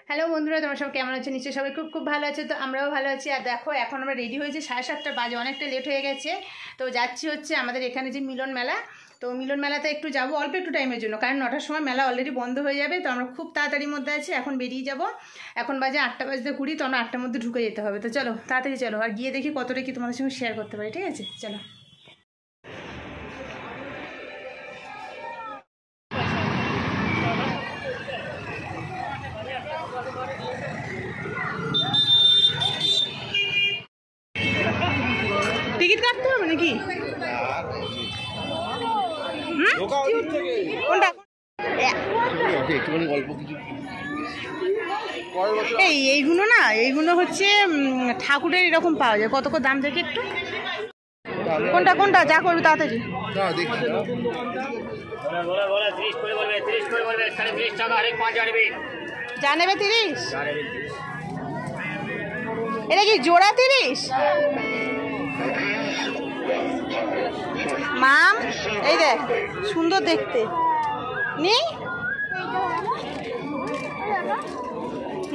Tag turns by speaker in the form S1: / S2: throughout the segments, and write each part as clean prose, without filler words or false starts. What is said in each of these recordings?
S1: Hello বন্ধুরা, তোমরা সব কেমন আছো? নিশ্চয়ই সবাই খুব খুব ভালো আছে। তো আমরাও ভালো আছি। আর দেখো, এখন আমরা রেডি হয়েছি, 7:30 বাজে, অনেকটা লেট হয়ে গেছে। তো যাচ্ছি হচ্ছে আমাদের এখানে যে মিলন মেলা। তো মিলন মেলাতে একটু যাবো অল্প একটু টাইমের জন্য, কারণ 9টার সময় মেলা অলরেডি বন্ধ হয়ে যাবে। তো আমরা খুব তাড়াতাড়ির মধ্যে আছি, এখন বেরিয়ে যাব। এখন বাজে 8টা বাজতে 20, তো আমরা 8টার মধ্যে ঢুকে যেতে হবে। তো চলো তাড়াতাড়ি চলো, আর গিয়ে দেখি কতটা কি তোমাদের সঙ্গে শেয়ার করতে পারি। ঠিক আছে, চলো। টিকিট কাটতে হবে নাকি? কোনটা? এইগুলো না, এইগুলো হচ্ছে ঠাকুরের এরকম পাওয়া যায়। কত দাম দেখি একটু। কোনটা কোনটা যা করবে তাড়াতাড়ি। যা নেবে 30। এটা কি জোড়া 30? মাম এই দেখ, সুন্দর দেখতে। নেই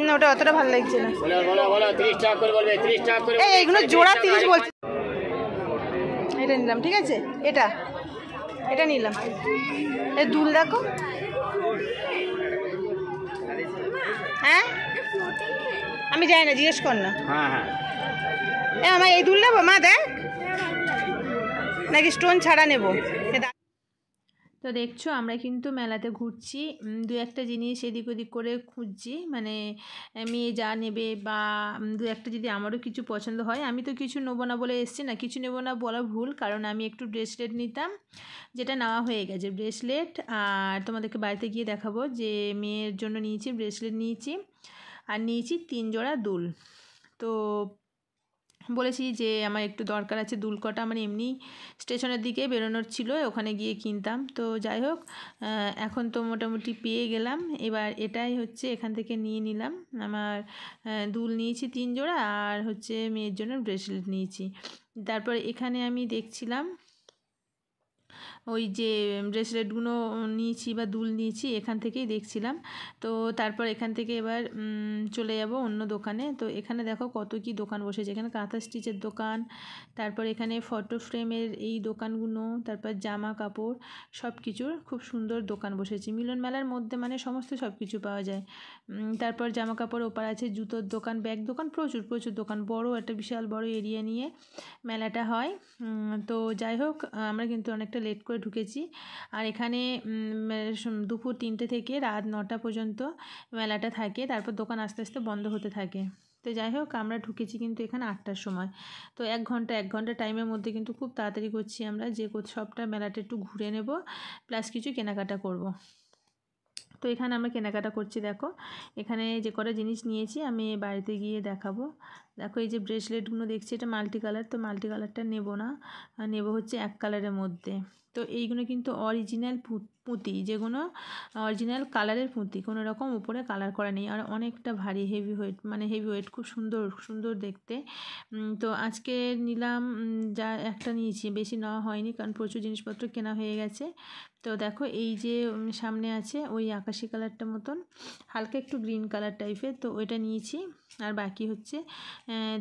S1: না, ওটা অতটা ভালো লাগছে না। এইগুলো জোড়া 30 বলছে। এটা নিলাম, ঠিক আছে। এটা এটা নিলাম। এই দুল দেখো। হ্যাঁ আমি যাই না, জিজ্ঞেস কর না। আমার এই দুল নেবো মা, দেখ নাকি স্টোন ছাড়া নেব। তো দেখছো, আমরা কিন্তু মেলাতে ঘুরছি, দু একটা জিনিস এদিক ওদিক করে খুঁজছি, মানে মেয়ে যা নেবে বা দু একটা যদি আমারও কিছু পছন্দ হয়। আমি তো কিছু নেবো না বলে এসছি না, কিছু নেবো না বলা ভুল, কারণ আমি একটু ব্রেসলেট নিতাম, যেটা নেওয়া হয়ে গেছে ব্রেসলেট। আর তোমাদেরকে বাড়িতে গিয়ে দেখাবো যে মেয়ের জন্য নিয়েছি ব্রেসলেট, নিয়েছি আর নিয়েছি 3 জোড়া দুল। তো বলেছি যে আমার একটু দরকার আছে দুল কটা, মানে এমনি স্টেশনের দিকে বেরোনোর ছিল, ওখানে গিয়ে কিনতাম। তো যাই হোক, এখন তো মোটামুটি পেয়ে গেলাম। এবার এটাই হচ্ছে এখান থেকে নিয়ে নিলাম। আমার দুল নিয়েছি 3 জোড়া, আর হচ্ছে মেয়ের জন্য ব্রেসলেট নিয়েছি। তারপর এখানে আমি দেখছিলাম ওই যে ব্রেসলেটগুলো নিয়েছি বা দুল নিয়েছি, এখান থেকেই দেখছিলাম। তো তারপর এখান থেকে এবার চলে যাব অন্য দোকানে। তো এখানে দেখো কত কি দোকান বসেছে। এখানে কাঁথা স্টিচের দোকান, তারপর এখানে ফটো ফ্রেমের এই দোকানগুলো, তারপর জামা কাপড়, সব কিছুর খুব সুন্দর দোকান বসেছে। মিলন মেলার মধ্যে মানে সমস্ত সব কিছু পাওয়া যায়। তারপর জামা কাপড় ওপার আছে, জুতোর দোকান, ব্যাগ দোকান, প্রচুর প্রচুর দোকান, বড় একটা বিশাল বড় এরিয়া নিয়ে মেলাটা হয়। তো যাই হোক, আমরা কিন্তু অনেকটা লেট করে ঢুকেছি। আর এখানে দুপুর 3টে থেকে রাত 9টা পর্যন্ত মেলাটা থাকে, তারপর দোকান আস্তে আস্তে বন্ধ হতে থাকে। তো যাই হোক, আমরা ঢুকেছি কিন্তু এখানে 8টার সময়। তো 1 ঘন্টা টাইমের মধ্যে কিন্তু খুব তাড়াতাড়ি করছি আমরা, যে সবটা মেলাটা একটু ঘুরে নেব, প্লাস কিছু কেনাকাটা করব। তো এখানে আমরা কেনাকাটা করছি। দেখো এখানে যে কটা জিনিস নিয়েছি আমি বাড়িতে গিয়ে দেখাবো। দেখো এই যে ব্রেসলেটগুলো দেখছি, এটা মাল্টি কালার। তো মাল্টি কালারটা নেব না, নেব হচ্ছে 1 কালারের মধ্যে। তো এইগুলো কিন্তু অরিজিনাল পুঁতি, যেগুলো অরিজিনাল কালারের পুঁতি, কোনো রকম উপরে কালার করা নেই। আর অনেকটা ভারী, হেভি ওয়েট, মানে হেভি ওয়েট, খুব সুন্দর সুন্দর দেখতে। তো আজকে নিলাম, যা একটা নিয়েছি, বেশি নেওয়া হয়নি, কারণ প্রচুর জিনিসপত্র কেনা হয়ে গেছে। তো দেখো এই যে সামনে আছে ওই আকাশি কালারটা মতন, হালকা একটু গ্রিন কালার টাইপের, তো ওইটা নিয়েছি। আর বাকি হচ্ছে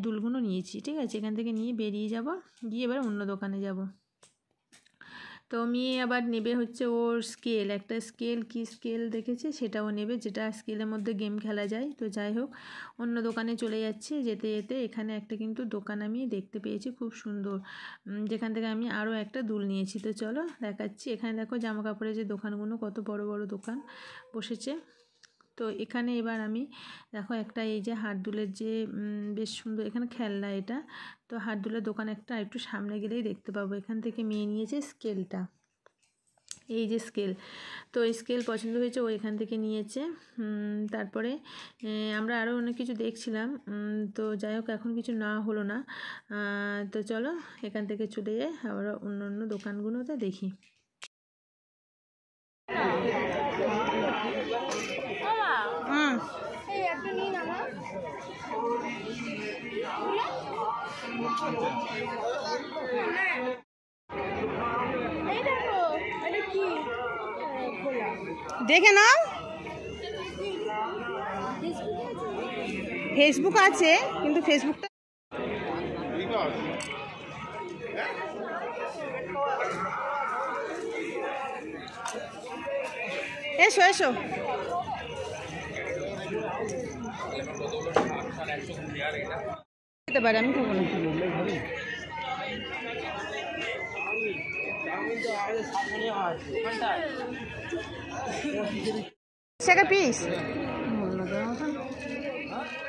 S1: দুলগুলো নিয়েছি। ঠিক আছে, এখান থেকে নিয়ে বেরিয়ে যাব, গিয়ে এবার অন্য দোকানে যাব। তো মেয়ে আবার নেবে হচ্ছে ওর স্কেল, একটা স্কেল, কি স্কেল দেখেছে সেটাও নেবে, যেটা স্কেলের মধ্যে গেম খেলা যায়। তো যাই হোক, অন্য দোকানে চলে যাচ্ছে। যেতে যেতে এখানে একটা কিন্তু দোকান আমি দেখতে পেয়েছি খুব সুন্দর, যেখান থেকে আমি আরও একটা দুল নিয়েছি। তো চলো দেখাচ্ছি। এখানে দেখো জামা কাপড়ের যে দোকানগুলো, কত বড় বড় দোকান বসেছে। তো এখানে এবার আমি দেখো একটা এই যে হাত দুলের যে বেশ সুন্দর এখানে খেলনা, এটা তো হাত দুলের দোকান একটা, একটু সামনে গেলেই দেখতে পাবো। এখান থেকে মেয়ে নিয়েছে স্কেলটা, এই যে স্কেল। তো স্কেল পছন্দ হয়েছে, ও এখান থেকে নিয়েছে। তারপরে আমরা আরও অনেক কিছু দেখছিলাম। তো যাই হোক, এখন কিছু না হলো না। তো চলো এখান থেকে চলে যাই আবার অন্য অন্য দোকানগুলোতে দেখি। দেখে নাও। ফেসবুক আছে কিন্তু ফেসবুকটা এসো এসো খেতে পারে আমি খাবো না টাকা পিস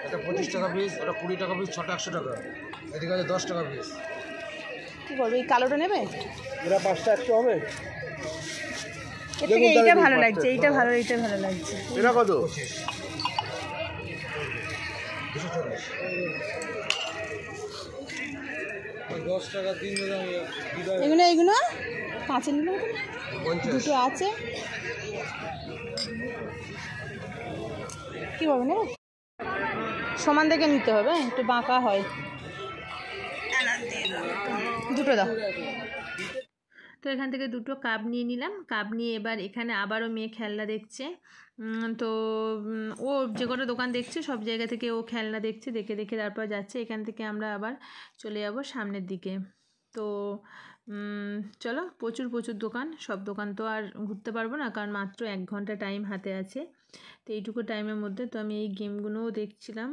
S2: এটা 25 টাকা পিস, ওটা 20 টাকা পিস, 6টা 100 টাকা, এদিকে আছে 10 টাকা পিস।
S1: কি করবে এই কালোটা নেবে?
S2: এরা 5টা 100 হবে।
S1: এইটা ভালো লাগছে, এইটা ভালো, এইটা ভালো লাগছে।
S2: এটা কত? 10 টাকা 3 দিলাম।
S1: এগুলো কাঁচের নিলাম, দুটো আছে। কি হবে না সমান দেখে নিতে হবে, একটু বাঁকা হয়। দুটো দাও। তো এখান থেকে দুটো কাপ নিয়ে নিলাম। কাপ নিয়ে এবার এখানে আবারও মেয়ে খেলনা দেখছে। তো ও যে কটা দোকান দেখছে সব জায়গা থেকে ও খেলনা দেখছে, দেখে দেখে তারপর যাচ্ছে। এখান থেকে আমরা আবার চলে যাব সামনের দিকে। তো চলো, প্রচুর প্রচুর দোকান, সব দোকান তো আর ঘুরতে পারবো না, কারণ মাত্র 1 ঘন্টা টাইম হাতে আছে। তো এইটুকু টাইমের মধ্যে তো আমি এই গেমগুলোও দেখছিলাম।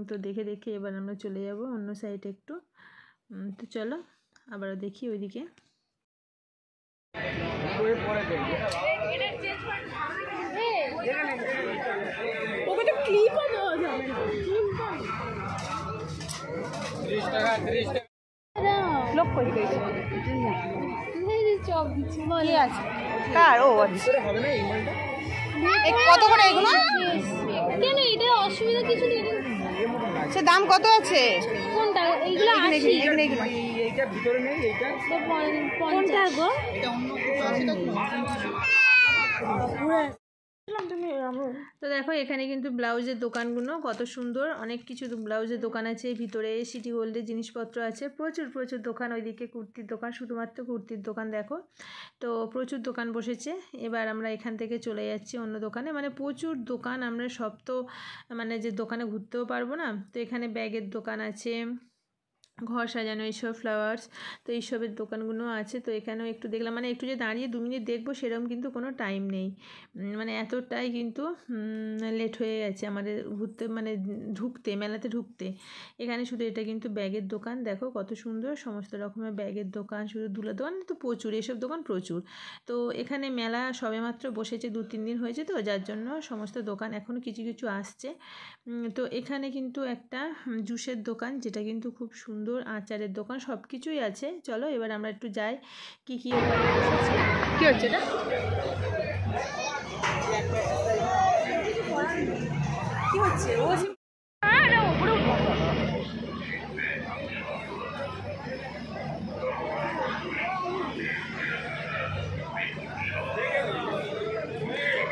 S1: তো দেখে দেখে এবার আমরা চলে যাব অন্য সাইডে একটু। তো চলো আবারও দেখি ওইদিকে। কত করে এগুলো?
S3: কেন এটা অসুবিধা কিছু নেই।
S1: সে দাম কত আছে?
S3: কোনটা? এইগুলো 80।
S2: এইটা ভিতরে নেই, এইটা
S3: কোনটা গো?
S1: তো দেখো এখানে কিন্তু ব্লাউজের দোকানগুলো কত সুন্দর, অনেক কিছু ব্লাউজের দোকান আছে ভিতরে। সিটি গোল্ডের জিনিসপত্র আছে, প্রচুর প্রচুর দোকান। ওইদিকে কুর্তির দোকান, শুধুমাত্র কুর্তির দোকান দেখো। তো প্রচুর দোকান বসেছে। এবার আমরা এখান থেকে চলে যাচ্ছি অন্য দোকানে। মানে প্রচুর দোকান, আমরা সব তো মানে যে দোকানে ঘুরতেও পারবো না। তো এখানে ব্যাগের দোকান আছে, ঘর সাজানো এইসব ফ্লাওয়ার্স, তো এইসবের দোকানগুলো আছে। তো এখানেও একটু দেখলাম, মানে একটু যে দাঁড়িয়ে 2 মিনিট দেখবো সেরকম কিন্তু কোনো টাইম নেই। মানে এতটাই কিন্তু লেট হয়ে গেছে আমাদের ঘুরতে, মানে ঢুকতে, মেলাতে ঢুকতে। এখানে শুধু এটা কিন্তু ব্যাগের দোকান, দেখো কত সুন্দর, সমস্ত রকমের ব্যাগের দোকান, শুধু দুলা দোকান তো প্রচুর, এসব দোকান প্রচুর। তো এখানে মেলা সবেমাত্র বসেছে, 2-3 দিন হয়েছে, তো যার জন্য সমস্ত দোকান এখনও কিছু কিছু আসছে। তো এখানে কিন্তু একটা জুসের দোকান, যেটা কিন্তু খুব সুন্দর, আচারের দোকান, সব কিছুই আছে। চলো এবার আমরা একটু যাই কি কি কি হচ্ছে এটা। কি হচ্ছে ও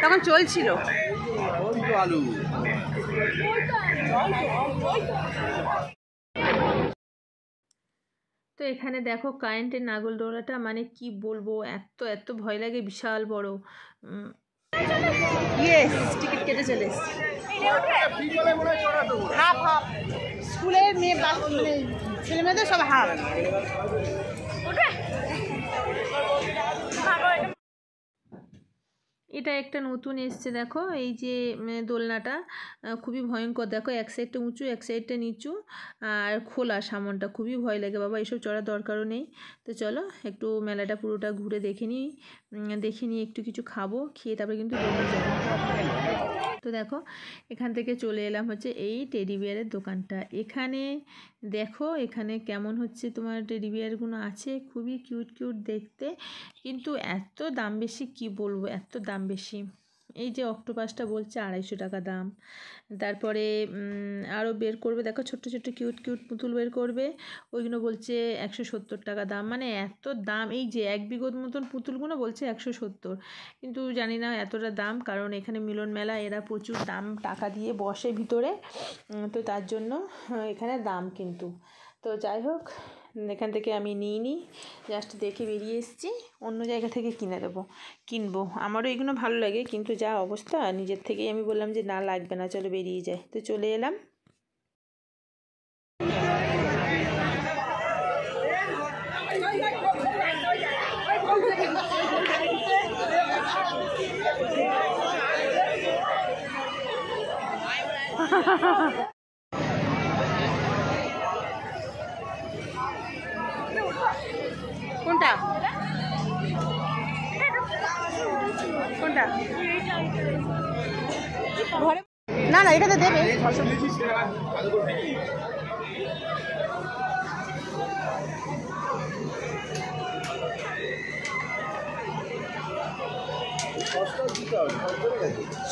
S1: তখন চলছিল
S2: আলু।
S1: তো এখানে দেখো কারেন্টের নাগরদোলাটা, মানে কি বলবো, এত এত ভয় লাগে, বিশাল বড়। ইয়েস, টিকিট কেটে চলে এসেছি। হাফ হাফ, স্কুলের মেয়ে মানে ছেলে মেয়েদের সব হাফ। এটা একটা নতুন এসছে দেখো, এই যে দোলনাটা খুবই ভয়ঙ্কর। দেখো এক সাইডটা উঁচু, এক সাইডটা নিচু, আর খোলা সামনটা, খুবই ভয় লাগে বাবা, এসব চড়ার দরকারও নেই। তো চলো একটু মেলাটা পুরোটা ঘুরে দেখে নিই একটু কিছু খাবো, খেয়ে তারপরে কিন্তু দোলনা যাবো। তো দেখো এখান থেকে চলে এলাম হচ্ছে এই টেডি বিয়ারের দোকানটা। এখানে দেখো এখানে কেমন হচ্ছে তোমার টেডি বিয়ারগুলো আছে, খুবই কিউট কিউট দেখতে, কিন্তু এত দাম বেশি, কি বলবো, এত দাম বেশি। এই যে অক্টোপাসটা বলছে 250 টাকা দাম। তারপরে আরও বের করবে, দেখো ছোট্ট ছোট্ট কিউট কিউট পুতুল বের করবে, ওইগুলো বলছে 170 টাকা দাম। মানে এত দাম, এই যে 1 বিঘত মতন পুতুলগুলো বলছে 170, কিন্তু জানি না এতটা দাম, কারণ এখানে মিলন মেলা, এরা প্রচুর দাম টাকা দিয়ে বসে ভিতরে, তো তার জন্য এখানে দাম কিন্তু। তো যাই হোক এখান থেকে আমি নিইনি, জাস্ট দেখে বেরিয়ে এসেছি। অন্য জায়গা থেকে কিনবো। আমারও এগুলো ভালো লাগে, কিন্তু যা অবস্থা নিজের থেকেই আমি বললাম যে না, লাগবে না, চলো বেরিয়ে যায়। তো চলে এলাম। কোনটা কোনটা ঘরে? না না, এটাতে দেবে।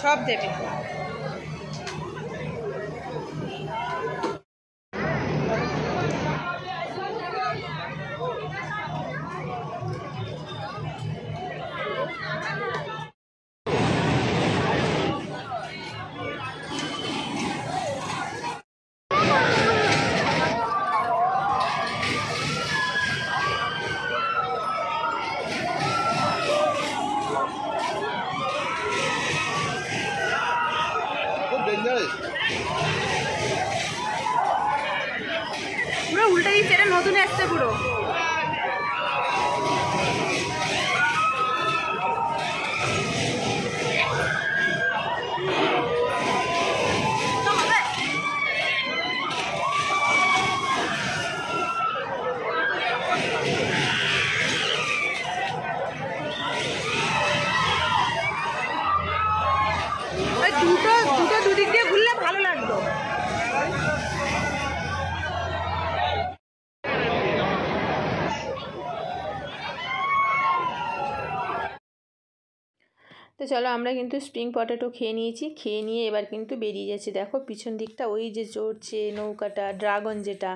S1: সব দেবে। পুরো উল্টে দিচ্ছে, এটা নতুন আসছে পুরো। দুটো দুদিক দিয়ে ঘুরলে ভালো লাগতো। তো চলো, আমরা কিন্তু স্প্রিং পটেটো খেয়ে নিয়েছি। খেয়ে নিয়ে এবার কিন্তু বেরিয়ে যাচ্ছি। দেখো পিছন দিকটা ওই যে চড়ছে নৌকাটা, ড্রাগন যেটা।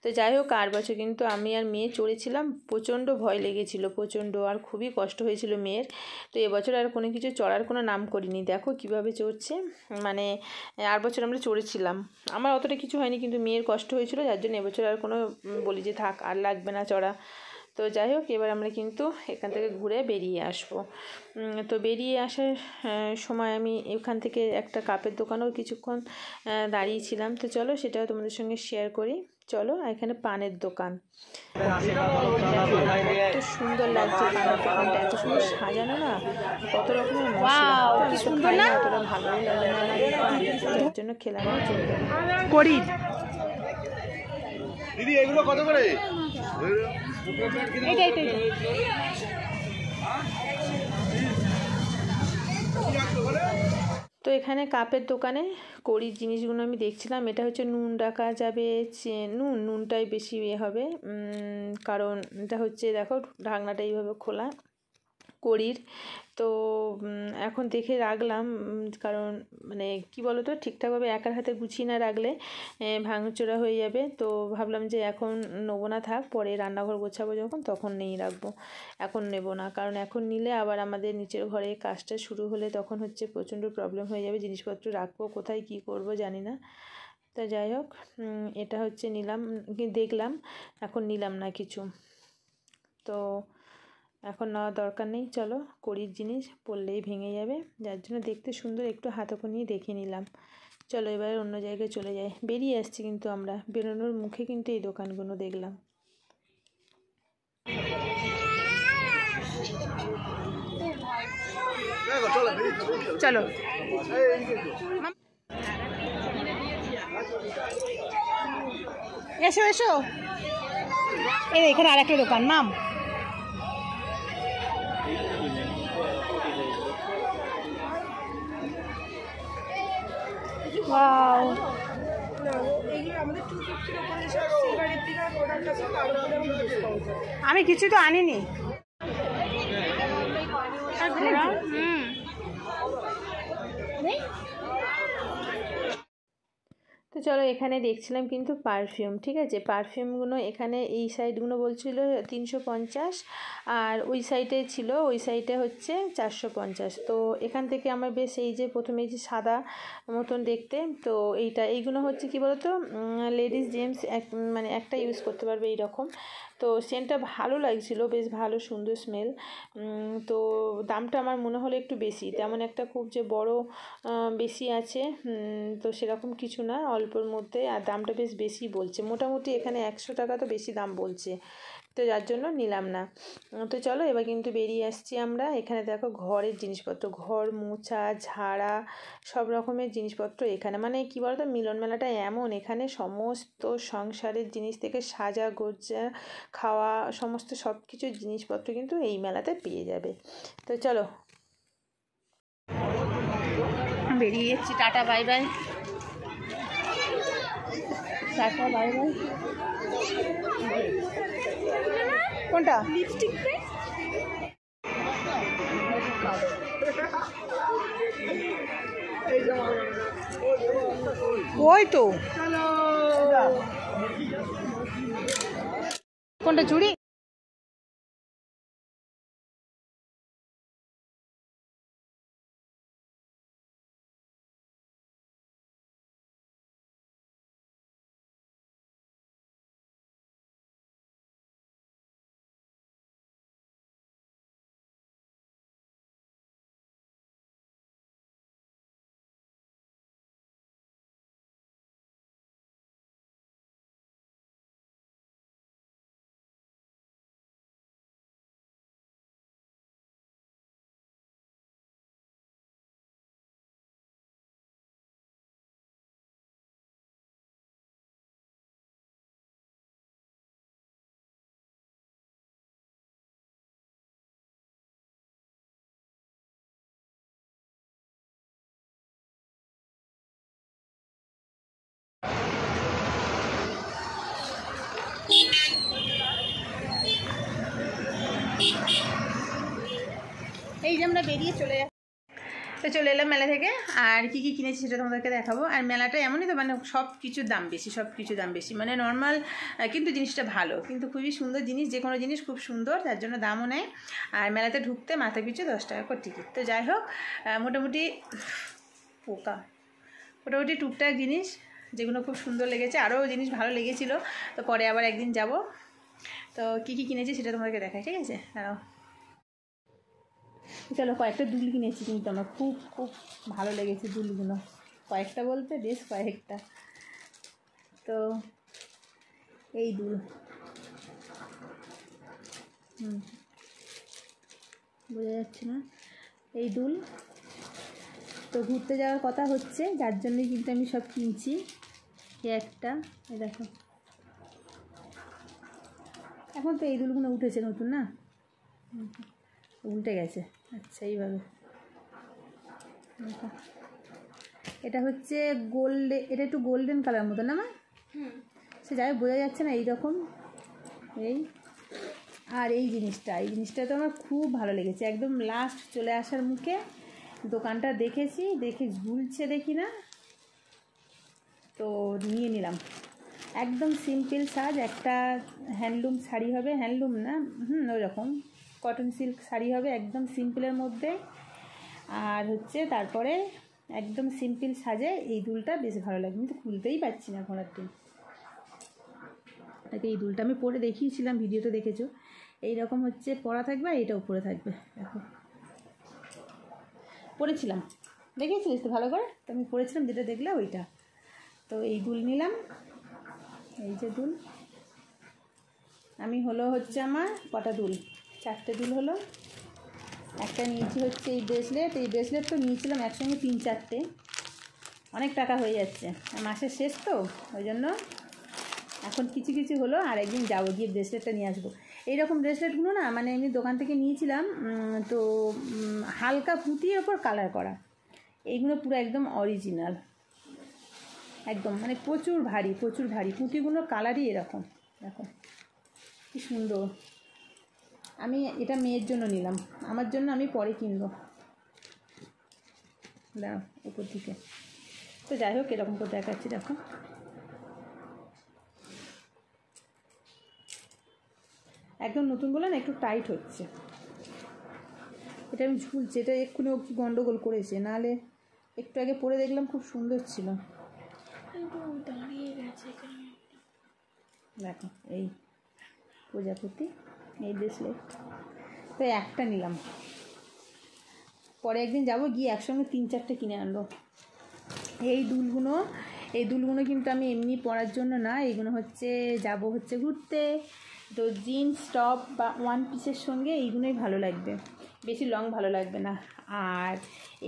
S1: তো যাই হোক, আর বছর কিন্তু আমি আর মেয়ে চড়েছিলাম, প্রচণ্ড ভয় লেগেছিল, প্রচণ্ড, আর খুবই কষ্ট হয়েছিল মেয়ের। তো এবছর আর কোনো কিছু চড়ার কোনো নাম করিনি। দেখো কিভাবে চড়ছে, মানে আর বছর আমরা চড়েছিলাম, আমার অতটা কিছু হয়নি, কিন্তু মেয়ের কষ্ট হয়েছিল, যার জন্য এবছর আর কোনো বলি যে থাক, আর লাগবে না চড়া। তো যাই হোক, এবার আমরা কিন্তু এখান থেকে ঘুরে বেরিয়ে আসবো। তো বেরিয়ে আসার সময় আমি এখান থেকে একটা কাপের দোকানেও কিছুক্ষণ দাঁড়িয়েছিলাম। তো চলো সেটাও তোমাদের সঙ্গে শেয়ার করি। চলো, এখানে পানের দোকান, এত সুন্দর লাগছে পানের দোকানটা, এত সুন্দর সাজানো না, কত রকমের মশলা, অতটা ভালোই লাগে না, যার জন্য খেলাম করি।
S2: দিদি এগুলো কত করে?
S1: তো এখানে কাপের দোকানে কড়ির জিনিসগুলো আমি দেখছিলাম। এটা হচ্ছে নুন রাখা যাবে, নুনটাই বেশি হবে, কারণ এটা হচ্ছে দেখো ঢাকনাটা এইভাবে খোলা কড়ির। তো এখন দেখে রাখলাম, কারণ মানে কি বলো তো, ঠিকঠাকভাবে একার হাতে গুছিয়ে না রাখলে ভাঙচোরা হয়ে যাবে। তো ভাবলাম যে এখন নেবো না, থাক, পরে রান্নাঘর গোছাবো যখন, তখন নেই রাখবো, এখন নেব না, কারণ এখন নিলে আবার আমাদের নিচের ঘরে কাজটা শুরু হলে তখন হচ্ছে প্রচণ্ড প্রবলেম হয়ে যাবে, জিনিসপত্র রাখবো কোথায়, কি করব জানি না। তো যাই হোক, এটা হচ্ছে নিলাম, দেখলাম, এখন নিলাম না কিছু। তো এখন নেওয়ার দরকার নেই, চলো, কড়ির জিনিস পরলেই ভেঙে যাবে, যার জন্য দেখতে সুন্দর একটু হাতে নিয়ে দেখে নিলাম। চলো এবার অন্য জায়গায় চলে যাই। বেরিয়ে আসছি কিন্তু আমরা, বেরোনোর মুখে কিন্তু এই দোকানগুলো দেখলাম। চলো এসো এসো, এই এখানে আর একটা দোকান, নাম আমি কিছু তো আনিনি। তো তো চলো এখানে দেখছিলাম কিন্তু পারফিউম, ঠিক আছে, পারফিউমগুলো এখানে এই সাইডগুলো বলছিল 350 আর ওই সাইডে ছিল, ওই সাইডে হচ্ছে 450। তো এখান থেকে আমার বেশ এই যে প্রথমে এই যে সাদা মতন দেখতে, তো এইগুলো হচ্ছে কি বলতো লেডিস জেন্টস মানে একটা ইউজ করতে পারবে এইরকম। তো সেন্টটা ভালো লাগছিল, বেশ ভালো সুন্দর স্মেল। তো দামটা আমার মনে হলো একটু বেশি, তেমন একটা খুব যে বড় বেশি আছে তো সেরকম কিছু না, অল্পর মধ্যে। আর দামটা বেশ বেশি বলছে, মোটামুটি এখানে 100 টাকা তো বেশি দাম বলছে, তো যার জন্য নিলাম না। তো চলো এবার কিন্তু বেরিয়ে আসছি আমরা। এখানে দেখো ঘরের জিনিসপত্র, ঘর মোছা ঝাড়া সব রকমের জিনিসপত্র এখানে, মানে কি বলতো মিলন মেলাটা এমন, এখানে সমস্ত সংসারের জিনিস থেকে সাজা গোজা খাওয়া সমস্ত সব কিছু জিনিসপত্র কিন্তু এই মেলাতে পেয়ে যাবে। তো চলো বেরিয়ে যাচ্ছি, tata bye bye, tata bye bye. কোনটা লিপস্টিক? ওই তো কোনটা চুড়ি? এই যে আমরা বেরিয়ে চলে যাচ্ছি, তো চলে এলাম মেলা থেকে। আর কি কি কিনেছি সেটা তোমাদেরকে দেখাবো। আর মেলাটা এমনই তো, মানে সব কিছুর দাম বেশি, সব কিছুর দাম বেশি, মানে নর্মাল কিন্তু জিনিসটা ভালো, কিন্তু খুবই সুন্দর জিনিস, যে কোনো জিনিস খুব সুন্দর, তার জন্য দামও নেয়। আর মেলাতে ঢুকতে মাথা পিছু 10 টাকা করে টিকিট। তো যাই হোক মোটামুটি মোটামুটি টুকটাক জিনিস যেগুলো খুব সুন্দর লেগেছে, আরও জিনিস ভালো লেগেছিলো, তো পরে আবার একদিন যাব। তো কী কী কিনেছি সেটা তোমাদেরকে দেখাই, ঠিক আছে? চলো কয়েকটা দুল কিনেছি, কিন্তু আমার খুব খুব ভালো লেগেছে দুলগুলো, কয়েকটা বলতে বেশ কয়েকটা। তো এই দুল বোঝা যাচ্ছে না, এই দুল। তো ঘুরতে যাওয়ার কথা হচ্ছে, যার জন্যই কিন্তু আমি সব কিনছি। এই একটা, এই দেখো, এখন তো এই দুলগুলো উঠেছে নতুন, না উল্টে গেছে, আচ্ছা এইভাবে। এটা হচ্ছে এটা একটু গোল্ডেন কালার মতো না মা? সে যাই বোঝা যাচ্ছে না, এইরকম। এই আর এই জিনিসটা তো আমার খুব ভালো লেগেছে, একদম লাস্ট চলে আসার মুখে দোকানটা দেখেছি, দেখে ঝুলছে দেখি না, তো নিয়ে নিলাম। একদম সিম্পল সাজ, একটা হ্যান্ডলুম শাড়ি হবে, হ্যান্ডলুম না ওই রকম কটন সিল্ক শাড়ি হবে, একদম সিম্পলের মধ্যে। আর হচ্ছে তারপরে একদম সিম্পল সাজে এই দুলটা বেশ ভালো লাগে, কিন্তু খুলতেই পারছি না ঘোড়ার দিন। এই দুলটা আমি পরে দেখিয়েছিলাম, ভিডিওতে দেখেছো, এইরকম হচ্ছে পরা থাকবে, আর এটা উপরে থাকবে, দেখো পরেছিলাম, দেখেছিলিস তো ভালো করে? তো আমি পরেছিলাম যেটা দেখলে ওইটা। তো এই দুল নিলাম, এই যে দুল, আমি হচ্ছে আমার কটা দুল, 4টে দুল হলো। একটা নিয়েছি হচ্ছে এই ব্রেসলেট তো নিয়েছিলাম একসঙ্গে 3-4টে, অনেক টাকা হয়ে যাচ্ছে, মাসের শেষ তো, ওই জন্য এখন কিছু কিছু হলো। আর একদিন যাবো, গিয়ে ব্রেসলেটটা নিয়ে আসবো। এইরকম ব্রেসলেটগুলো না, মানে এমনি দোকান থেকে নিয়েছিলাম, তো হালকা পুঁতির ওপর কালার করা, এইগুলো পুরো একদম অরিজিনাল, একদম মানে প্রচুর ভারী পুঁতিগুলোর কালারই এরকম, দেখো কি সুন্দর। আমি এটা মেয়ের জন্য নিলাম, আমার জন্য আমি পরে কিনবো, দাঁড়াও উপর দিকে। তো যাই হোক এরকম করে দেখাচ্ছি, দেখো একদম নতুন বলে না একটু টাইট হচ্ছে। এটা আমি ঝুলছে, এটা এক্ষুনি ও কি গন্ডগোল করেছে, নাহলে একটু আগে পরে দেখলাম খুব সুন্দর ছিল। দেখো এই প্রজাপতি, এই ব্রেসলেট, তো একটা নিলাম, পরে একদিন যাবো গিয়ে একসঙ্গে 3-4টে কিনে আনবো। এই দুলগুলো কিন্তু আমি এমনি পরার জন্য না, এইগুলো হচ্ছে যাবো হচ্ছে ঘুরতে, তো জিন্স টপ বা 1 পিসের সঙ্গে এইগুলোই ভালো লাগবে, বেশি লং ভালো লাগবে না। আর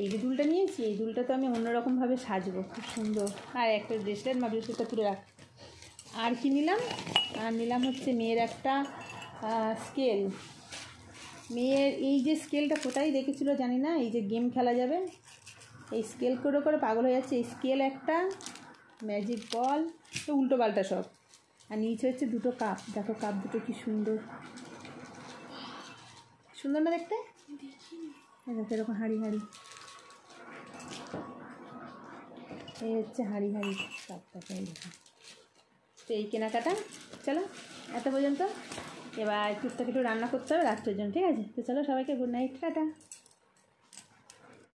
S1: এই যে দুলটা নিয়েছি, এই দুলটা তো আমি অন্যরকমভাবে সাজবো, খুব সুন্দর। আর একটা ব্রেসলেট, ব্রেসলেটটা তুলে রাখ। আর কি নিলাম, আর নিলাম হচ্ছে মেয়ের একটা স্কেল। মেয়ের এই যে স্কেলটা কোথায় দেখেছিল জানি না, এই যে গেম খেলা যাবে, এই স্কেল করে করে পাগল হয়ে যাচ্ছে। এই স্কেল একটা, ম্যাজিক বল, তো উল্টো পাল্টা সব। আর নিচে হচ্ছে 2টো কাপ, দেখো কাপ দুটো কি সুন্দর, সুন্দর না দেখতে? দেখো এরকম হাঁড়ি, এই হচ্ছে হাঁড়ি কাপটাকে। তো এই কেনাকাটা, চলো এত পর্যন্ত। এবার টুকটাক একটু রান্না করতে হবে রাত্রের জন্য, ঠিক আছে? তো চলো সবাইকে গুড নাইট, টাটা।